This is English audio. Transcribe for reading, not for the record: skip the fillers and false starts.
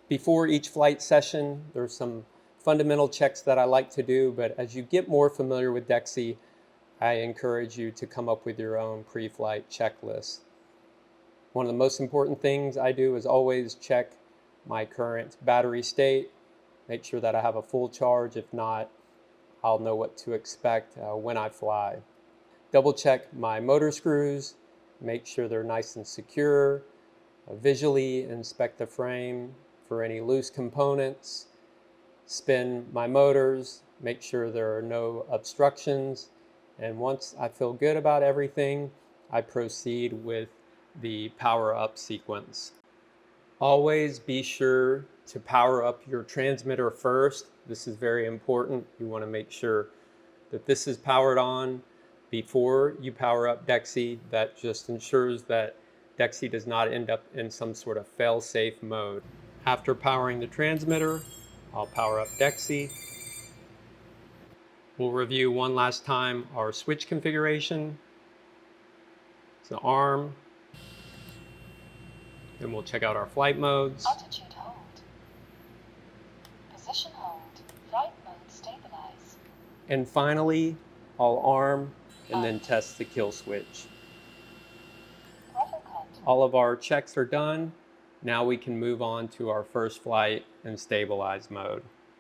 Before each flight session, there's some fundamental checks that I like to do, but as you get more familiar with DEXI, I encourage you to come up with your own pre-flight checklist. One of the most important things I do is always check my current battery state, make sure that I have a full charge. If not, I'll know what to expect when I fly. Double check my motor screws, make sure they're nice and secure, visually inspect the frame for any loose components, spin my motors, make sure there are no obstructions, and once I feel good about everything, I proceed with the power up sequence. Always be sure to power up your transmitter first. This is very important. You want to make sure that this is powered on before you power up DEXI. That just ensures that DEXI does not end up in some sort of fail-safe mode. After powering the transmitter, I'll power up DEXI. We'll review one last time our switch configuration. So arm. Then we'll check out our flight modes. Altitude hold. Position hold. Flight mode stabilize. And finally, I'll arm and then test the kill switch. All of our checks are done. Now we can move on to our first flight and stabilize mode.